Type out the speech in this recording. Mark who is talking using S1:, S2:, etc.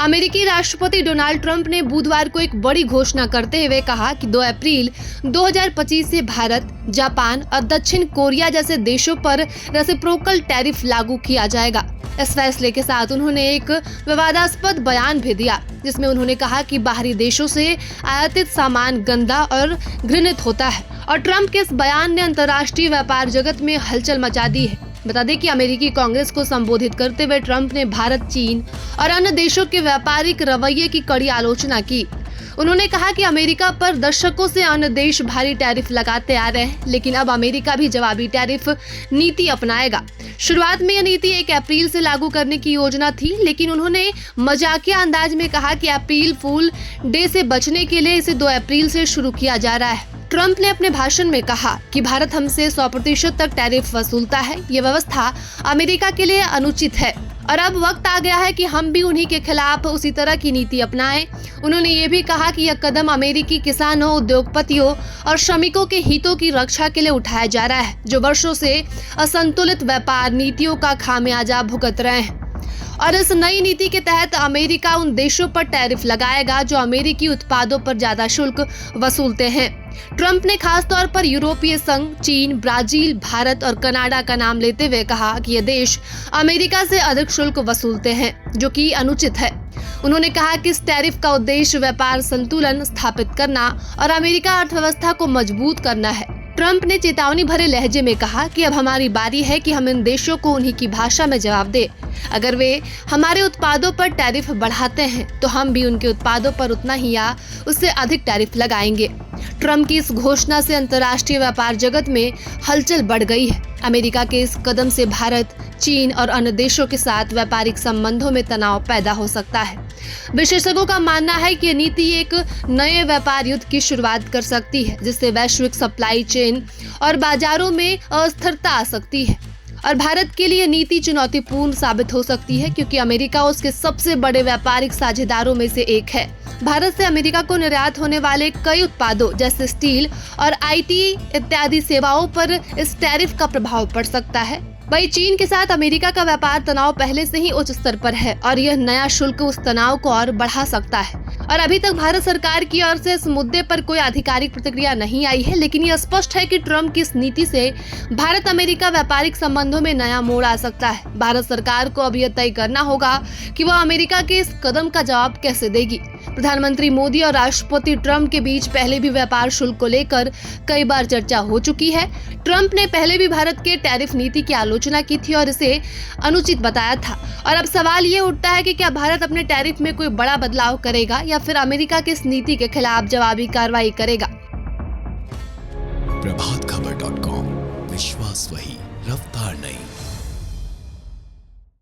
S1: अमेरिकी राष्ट्रपति Donald Trump ने बुधवार को एक बड़ी घोषणा करते हुए कहा कि 2 अप्रैल 2025 से भारत, जापान और दक्षिण कोरिया जैसे देशों पर रेसिप्रोकल टैरिफ लागू किया जाएगा। इस फैसले के साथ उन्होंने एक विवादास्पद बयान भी दिया, जिसमें उन्होंने कहा कि बाहरी देशों से आयातित सामान गंदा और घृणित होता है। और ट्रंप के इस बयान ने अंतर्राष्ट्रीय व्यापार जगत में हलचल मचा दी है। बता दें कि अमेरिकी कांग्रेस को संबोधित करते हुए ट्रंप ने भारत, चीन और अन्य देशों के व्यापारिक रवैये की कड़ी आलोचना की। उन्होंने कहा कि अमेरिका पर दशकों से अन्य देश भारी टैरिफ लगाते आ रहे हैं, लेकिन अब अमेरिका भी जवाबी टैरिफ नीति अपनाएगा। शुरुआत में यह नीति 1 अप्रैल से लागू करने की योजना थी, लेकिन उन्होंने मजाकिया अंदाज में कहा कि अप्रैल फूल डे से बचने के लिए इसे 2 अप्रैल से शुरू किया जा रहा है। ट्रंप ने अपने भाषण में कहा कि भारत हमसे 100% तक टैरिफ वसूलता है। ये व्यवस्था अमेरिका के लिए अनुचित है और अब वक्त आ गया है कि हम भी उन्हीं के खिलाफ उसी तरह की नीति अपनाएं। उन्होंने ये भी कहा कि यह कदम अमेरिकी किसानों, उद्योगपतियों और श्रमिकों के हितों की रक्षा के लिए उठाया जा रहा है, जो वर्षों से असंतुलित व्यापार नीतियों का खामियाजा भुगत रहे हैं। और इस नई नीति के तहत अमेरिका उन देशों पर टैरिफ लगाएगा जो अमेरिकी उत्पादों पर ज्यादा शुल्क वसूलते हैं। ट्रंप ने खास तौर पर यूरोपीय संघ, चीन, ब्राजील, भारत और कनाडा का नाम लेते हुए कहा कि ये देश अमेरिका से अधिक शुल्क वसूलते हैं, जो कि अनुचित है। उन्होंने कहा कि इस टैरिफ का उद्देश्य व्यापार संतुलन स्थापित करना और अमेरिका अर्थव्यवस्था को मजबूत करना है। ट्रंप ने चेतावनी भरे लहजे में कहा कि अब हमारी बारी है कि हम इन देशों को उन्हीं की भाषा में जवाब दें। अगर वे हमारे उत्पादों पर टैरिफ बढ़ाते हैं तो हम भी उनके उत्पादों पर उतना ही या उससे अधिक टैरिफ लगाएंगे। ट्रंप की इस घोषणा से अंतर्राष्ट्रीय व्यापार जगत में हलचल बढ़ गई है। अमेरिका के इस कदम से भारत, चीन और अन्य देशों के साथ व्यापारिक संबंधों में तनाव पैदा हो सकता है। विशेषज्ञों का मानना है कि यह नीति एक नए व्यापार युद्ध की शुरुआत कर सकती है, जिससे वैश्विक सप्लाई चेन और बाजारों में अस्थिरता आ सकती है। और भारत के लिए नीति चुनौतीपूर्ण साबित हो सकती है, क्योंकि अमेरिका उसके सबसे बड़े व्यापारिक साझेदारों में से एक है। भारत से अमेरिका को निर्यात होने वाले कई उत्पादों जैसे स्टील और आईटी इत्यादि सेवाओं पर इस टैरिफ का प्रभाव पड़ सकता है। वहीं चीन के साथ अमेरिका का व्यापार तनाव पहले से ही उच्च स्तर पर है और यह नया शुल्क उस तनाव को और बढ़ा सकता है। और अभी तक भारत सरकार की ओर से इस मुद्दे पर कोई आधिकारिक प्रतिक्रिया नहीं आई है, लेकिन यह स्पष्ट है कि ट्रंप की इस नीति से भारत अमेरिका व्यापारिक संबंधों में नया मोड़ आ सकता है। भारत सरकार को अब यह तय करना होगा कि वह अमेरिका के इस कदम का जवाब कैसे देगी। प्रधानमंत्री मोदी और राष्ट्रपति ट्रंप के बीच पहले भी व्यापार शुल्क को लेकर कई बार चर्चा हो चुकी है। ट्रंप ने पहले भी भारत के टैरिफ नीति की आलोचना की थी और इसे अनुचित बताया था। और अब सवाल ये उठता है कि क्या भारत अपने टैरिफ में कोई बड़ा बदलाव करेगा या फिर अमेरिका की इस नीति के खिलाफ जवाबी कार्रवाई करेगा।
S2: प्रभातखबर.com, विश्वास वही, रफ्तार नहीं।